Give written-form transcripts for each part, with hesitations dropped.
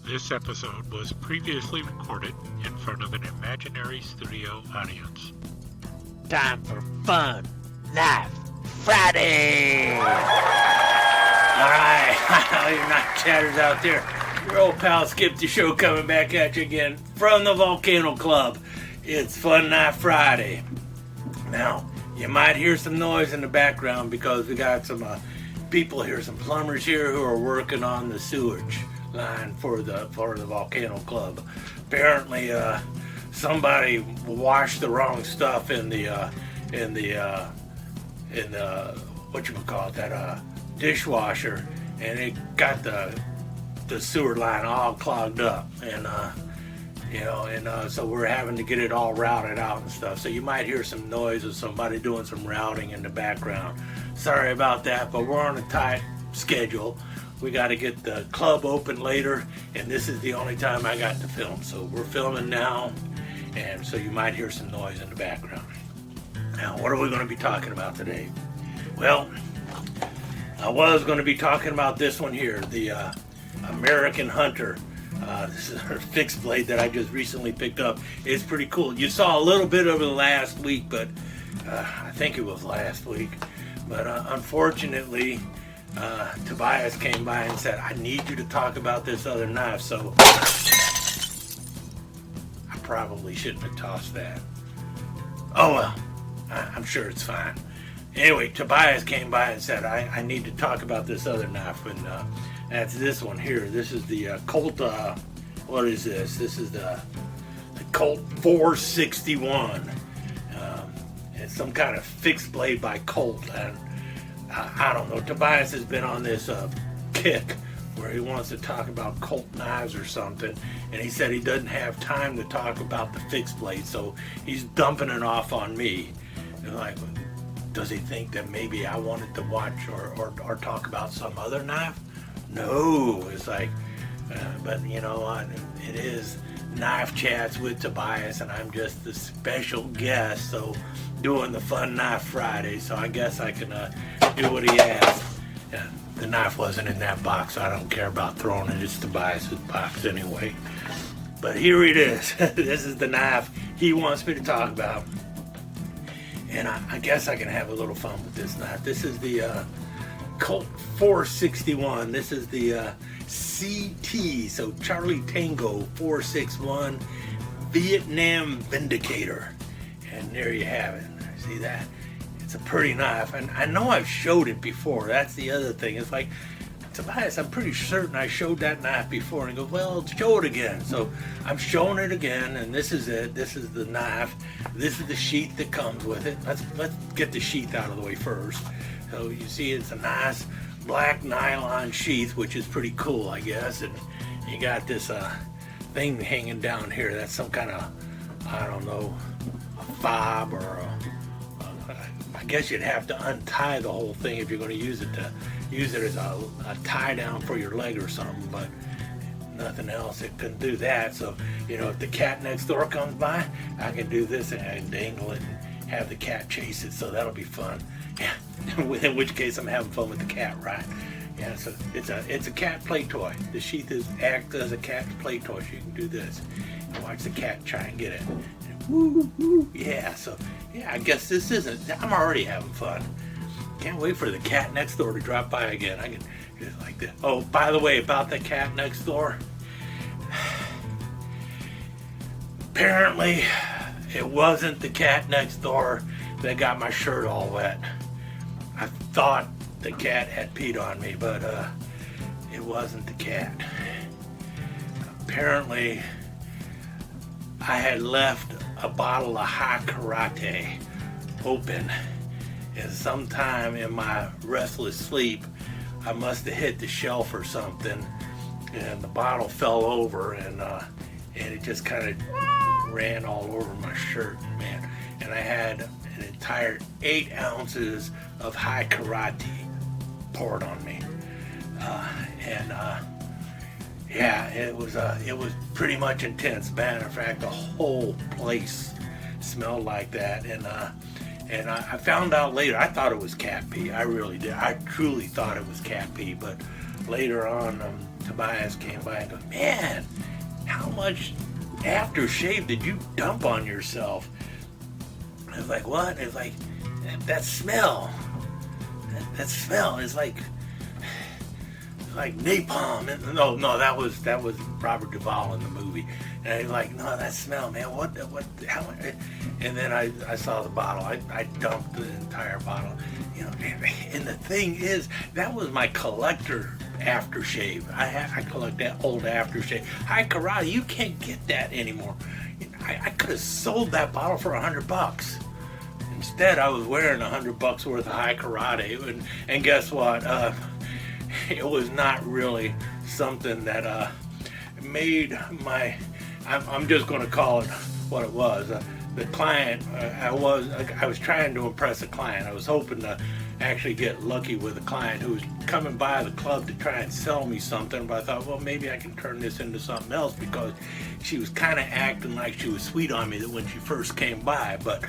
This episode was previously recorded in front of an imaginary studio audience. Time for Fun Knife Friday! Alright, all you night chatters out there, your old pal Skip DeSheau's coming back at you again from the Volcano Club. It's Fun Knife Friday. Now, you might hear some noise in the background because we got some people here, some plumbers here who are working on the sewage line for the Volcano Club. Apparently, somebody washed the wrong stuff in the whatchamacallit, that dishwasher, and it got the sewer line all clogged up, and so we're having to get it all routed out and stuff. So you might hear some noise of somebody doing some routing in the background. Sorry about that, but we're on a tight schedule. We got to get the club open later, and this is the only time I got to film. So we're filming now, and so you might hear some noise in the background. Now, what are we going to be talking about today? Well, I was going to be talking about this one here, the American Hunter. This is a fixed blade that I just recently picked up. It's pretty cool. You saw a little bit of it last week, but I think it was last week. But unfortunately, Tobias came by and said, I need you to talk about this other knife. So I probably shouldn't have tossed that. Oh well, I'm sure it's fine. Anyway, Tobias came by and said, I need to talk about this other knife, and that's this one here. This is the Colt, what is this? This is the Colt 461. It's some kind of fixed blade by Colt, and I don't know. Tobias has been on this kick where he wants to talk about Colt knives or something, and he said he doesn't have time to talk about the fixed blade, so he's dumping it off on me. And like, does he think that maybe I wanted to watch or talk about some other knife? No, it's like, but you know what? It is Knife Chats with Tobias, and I'm just the special guest, so doing the Fun Knife Friday, so I guess I can do what he asked. Yeah, the knife wasn't in that box, so I don't care about throwing it. It's Tobias's box anyway. But here it is. This is the knife he wants me to talk about. And I guess I can have a little fun with this knife. This is the Colt 461. This is the CT, so Charlie Tango 461 Vietnam Vindicator. And there you have it. See that? It's a pretty knife. And I know I've showed it before. That's the other thing. It's like, Tobias, I'm pretty certain I showed that knife before. And he goes, well, show it again. So I'm showing it again, and this is it. This is the knife. This is the sheath that comes with it. Let's get the sheath out of the way first. So you see it's a nice black nylon sheath, which is pretty cool, I guess. And you got this thing hanging down here. That's some kind of, I don't know, a fob, or I guess you'd have to untie the whole thing if you're going to use it as a tie down for your leg or something, but nothing else. It couldn't do that. So, if the cat next door comes by, I can do this and I can dangle it and have the cat chase it, so that'll be fun. Yeah. In which case I'm having fun with the cat, right? Yeah, so it's a cat play toy. The sheath acts as a cat play toy, so you can do this and watch the cat try and get it. Woo, woo, yeah, so yeah, I guess this isn't, I'm already having fun. Can't wait for the cat next door to drop by again. I can just like that. Oh, by the way, about the cat next door, apparently it wasn't the cat next door that got my shirt all wet. I thought the cat had peed on me, but it wasn't the cat. Apparently, I had left a bottle of high karate open, and sometime in my restless sleep, I must have hit the shelf or something, and the bottle fell over, and it just kind of ran all over my shirt, man. And I had an entire 8 ounces of high karate poured on me, yeah, it was pretty much intense. Matter of fact, the whole place smelled like that, and I found out later. I thought it was cat pee. I really did. I truly thought it was cat pee, but later on, Tobias came by and goes, man, how much aftershave did you dump on yourself? I was like, what? It's like, that smell. That smell is like napalm. And, no, that was Robert Duvall in the movie. And he's like, no, that smell, man. What? How? And then I saw the bottle. I dumped the entire bottle. You know, and the thing is, that was my collector aftershave. I collect that old aftershave. High Karate, you can't get that anymore. I could have sold that bottle for $100. Instead, I was wearing $100 worth of High Karate, and guess what? It was not really something that made my. I'm just going to call it what it was. The client, I was trying to impress a client. I was hoping to actually get lucky with a client who was coming by the club to try and sell me something, but I thought, well, maybe I can turn this into something else, because she was kind of acting like she was sweet on me when she first came by, but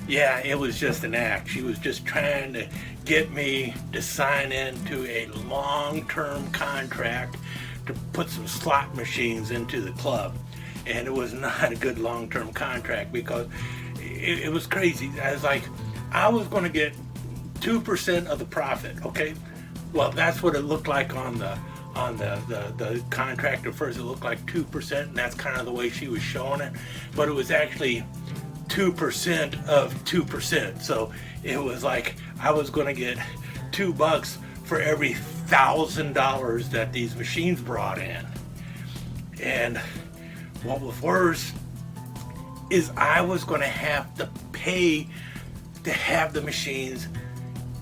yeah, it was just an act. She was just trying to get me to sign into a long-term contract to put some slot machines into the club. And it was not a good long-term contract, because it was crazy. I was going to get 2% of the profit, okay? Well, that's what it looked like on the contract. At first it looked like 2%, and that's kind of the way she was showing it. But it was actually 2% of 2%. So it was like I was going to get $2 for every $1,000 that these machines brought in. And what was worse is I was going to have to pay to have the machines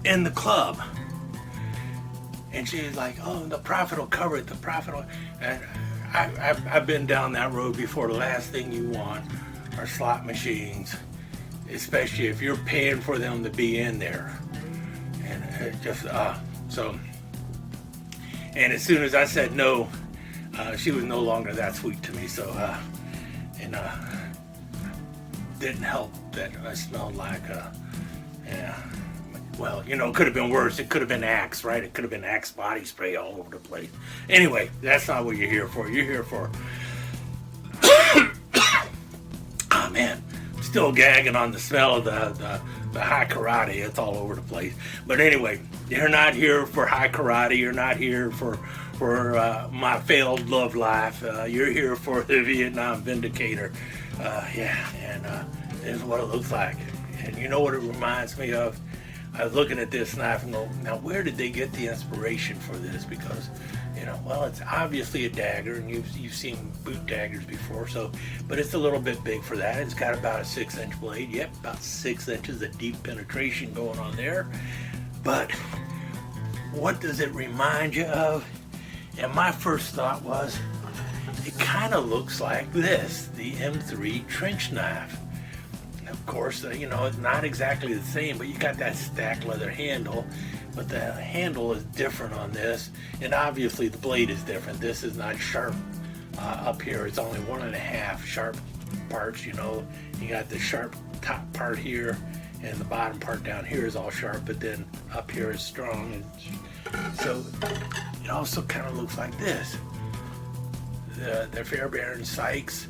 in the club. And she was like, oh, the profit will cover it. The profit will. And I've been down that road before. The last thing you want are slot machines, especially if you're paying for them to be in there. And it just, so, and as soon as I said no, she was no longer that sweet to me. So, didn't help that I smelled like, yeah. Well, you know, it could have been worse. It could have been Axe, right? It could have been Axe body spray all over the place. Anyway, that's not what you're here for. You're here for... Oh, man. I'm still gagging on the smell of the High Karate. It's all over the place. But anyway, you're not here for High Karate. You're not here for my failed love life. You're here for the Vietnam Vindicator. Yeah, and this is what it looks like. And you know what it reminds me of? I was looking at this knife and go, now where did they get the inspiration for this? Because, you know, well, it's obviously a dagger, and you've seen boot daggers before, so, but it's a little bit big for that. It's got about a 6-inch blade. Yep, about 6 inches of deep penetration going on there. But what does it remind you of? And my first thought was, it kind of looks like this, the M3 trench knife. Of course, you know, it's not exactly the same, but you got that stacked leather handle, but the handle is different on this, and obviously the blade is different. This is not sharp up here. It's only 1.5 sharp parts, you know. You got the sharp top part here, and the bottom part down here is all sharp, but then up here is strong. And so it also kind of looks like this. The Fairbairn Sykes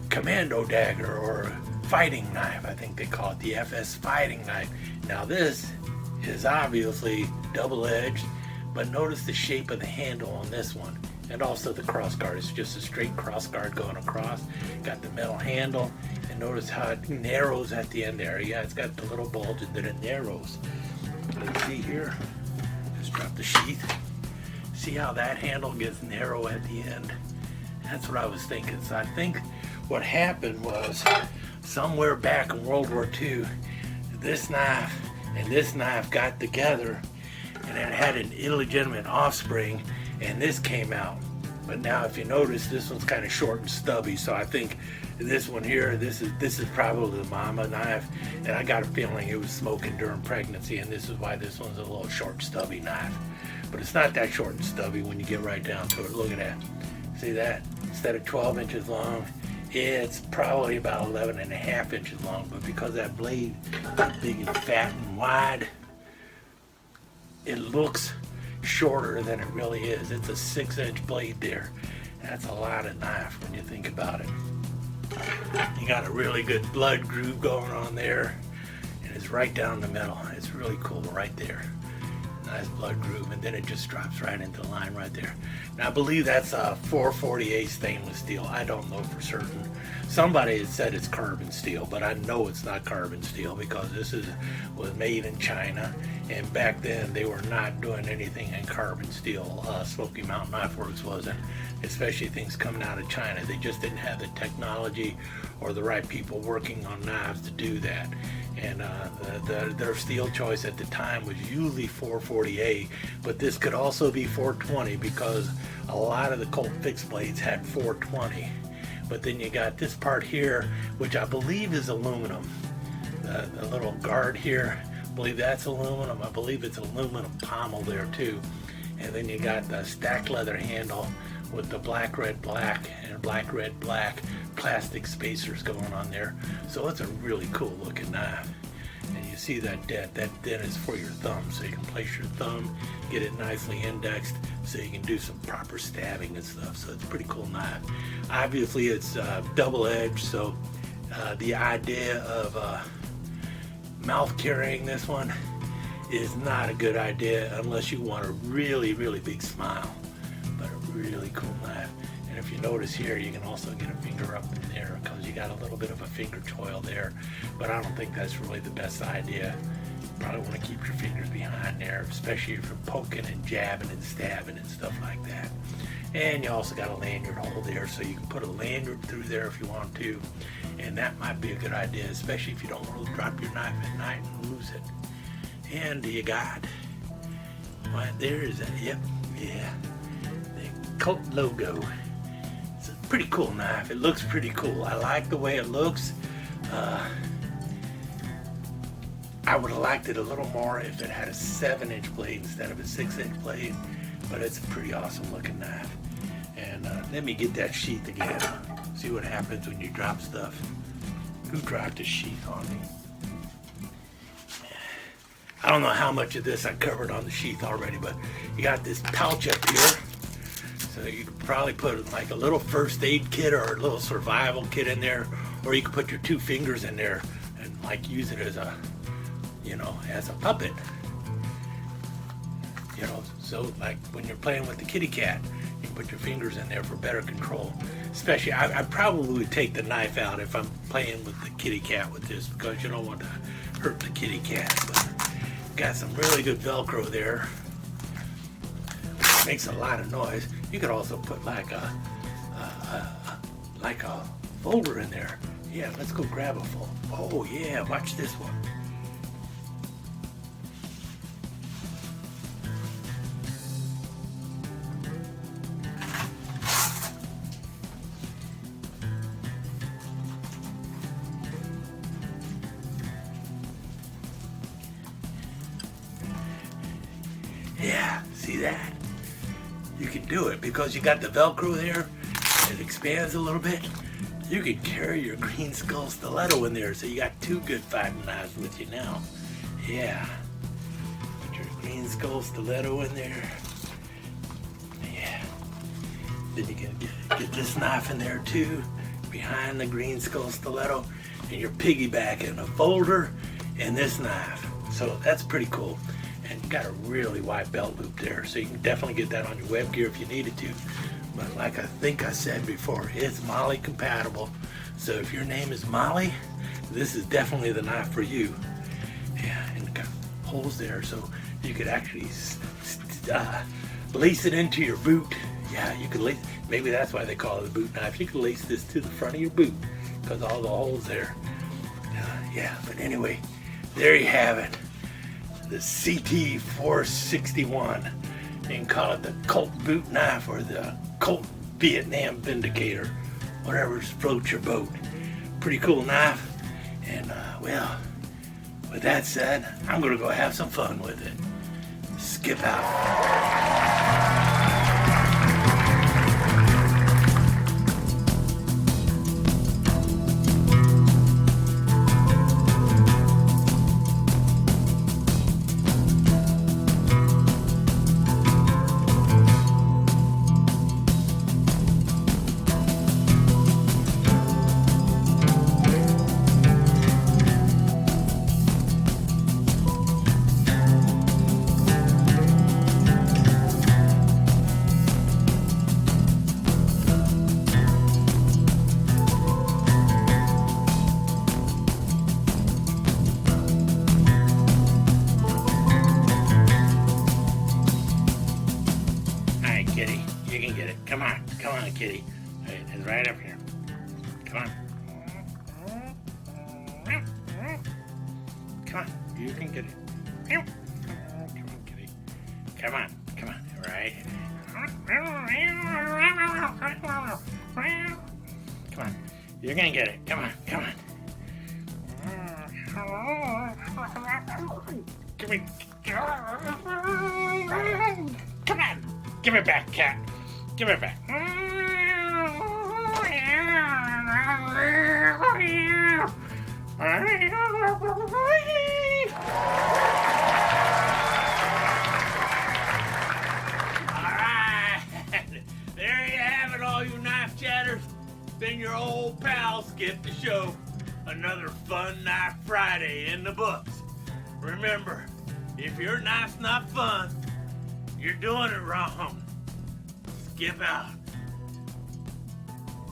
commando dagger, or fighting knife, I think they call it, the FS fighting knife. Now this is obviously double-edged, but notice the shape of the handle on this one, and also the crossguard. It's just a straight crossguard going across. Got the metal handle, and notice how it narrows at the end there. Yeah, it's got the little bulge, and then it narrows. Let's see here. Just drop the sheath. See how that handle gets narrow at the end? That's what I was thinking. So I think what happened was, somewhere back in World War II, this knife and this knife got together, and it had an illegitimate offspring, and this came out. But now if you notice, this one's kind of short and stubby, so I think this one here, this is probably the mama knife, and I got a feeling it was smoking during pregnancy, and this is why this one's a little short, stubby knife. But it's not that short and stubby when you get right down to it. Look at that. See that? Instead of 12 inches long, it's probably about 11.5 inches long, but because that blade is big and fat and wide, it looks, shorter than it really is. It's a 6-inch blade there. That's a lot of knife when you think about it. You got a really good blood groove going on there, and it's right down the middle. It's really cool right there. Nice blood groove, and then it just drops right into the line right there. Now I believe that's a 448 stainless steel. I don't know for certain. Somebody had said it's carbon steel, but I know it's not carbon steel because this was made in China, and back then they were not doing anything in carbon steel. Smoky Mountain Knife Works wasn't, especially things coming out of China. They just didn't have the technology or the right people working on knives to do that. And their steel choice at the time was usually 448, but this could also be 420 because a lot of the Colt fixed blades had 420. But then you got this part here, which I believe is aluminum. The little guard here, I believe that's aluminum. I believe it's aluminum pommel there too. And then you got the stacked leather handle with the black, red, black, and black, red, black plastic spacers going on there. So it's a really cool looking knife. And you see that dent is for your thumb, so you can place your thumb, get it nicely indexed so you can do some proper stabbing and stuff. So it's a pretty cool knife. Obviously it's double-edged, so the idea of mouth carrying this one is not a good idea unless you want a really, really big smile. But a really cool knife. And if you notice here, you can also get a finger up in there because you got a little bit of a finger choil there. But I don't think that's really the best idea. You probably want to keep your fingers behind there, especially if you're poking and jabbing and stabbing and stuff like that. And you also got a lanyard hole there, so you can put a lanyard through there if you want to. And that might be a good idea, especially if you don't want to drop your knife at night and lose it. And you got, right there is that, yep, yeah, the Colt logo. It's a pretty cool knife. It looks pretty cool. I like the way it looks. I would have liked it a little more if it had a 7-inch blade instead of a 6-inch blade, but it's a pretty awesome looking knife. And let me get that sheath again. See what happens when you drop stuff. Who dropped a sheath on me? I don't know how much of this I covered on the sheath already, but you got this pouch up here. So you could probably put like a little first aid kit or a little survival kit in there, or you could put your 2 fingers in there and like use it as a, you know, as a puppet. You know, so like when you're playing with the kitty cat, you can put your fingers in there for better control. Especially, I probably would take the knife out if I'm playing with the kitty cat with this because you don't want to hurt the kitty cat. But got some really good Velcro there. Makes a lot of noise. You could also put like a folder in there. Yeah, let's go grab a folder. Oh yeah, watch this one. Yeah, see that? You can do it because you got the Velcro there. It expands a little bit. You can carry your green skull stiletto in there, so you got 2 good fighting knives with you now. Yeah. Put your green skull stiletto in there. Yeah. Then you can get this knife in there too, behind the green skull stiletto, and you're piggybacking a folder and this knife. So that's pretty cool. And you got a really wide belt loop there, so you can definitely get that on your web gear if you needed to. But like I think I said before, it's Molly compatible. So if your name is Molly, this is definitely the knife for you. Yeah, and it got holes there, so you could actually lace it into your boot. Yeah, you could lace. Maybe that's why they call it a boot knife. You can lace this to the front of your boot because all the holes there. Yeah, but anyway, there you have it. The CT461. You can call it the Colt boot knife or the Colt Vietnam Vindicator, whatever floats your boat. Pretty cool knife. And well, with that said, I'm gonna go have some fun with it. Skip out. right, kitty. You can get it. Come on, kitty. It's right up here. Come on. Come on, you can get it. Come on, kitty. Come on. Right. Come on, you're gonna get it. Come on. Come on. Give it back, cat. Give it back. There you have it, all you knife chatters. Been your old pal, Skip DeSheau's. Another fun Knife Friday in the books. Remember, if your knife's not fun, you're doing it wrong. Skip out.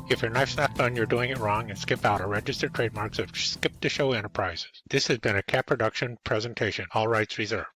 If your knife's not fun, you're doing it wrong, and Skip Out are registered trademarks of Skip DeSheau Enterprises. This has been a Cat Production presentation. All rights reserved.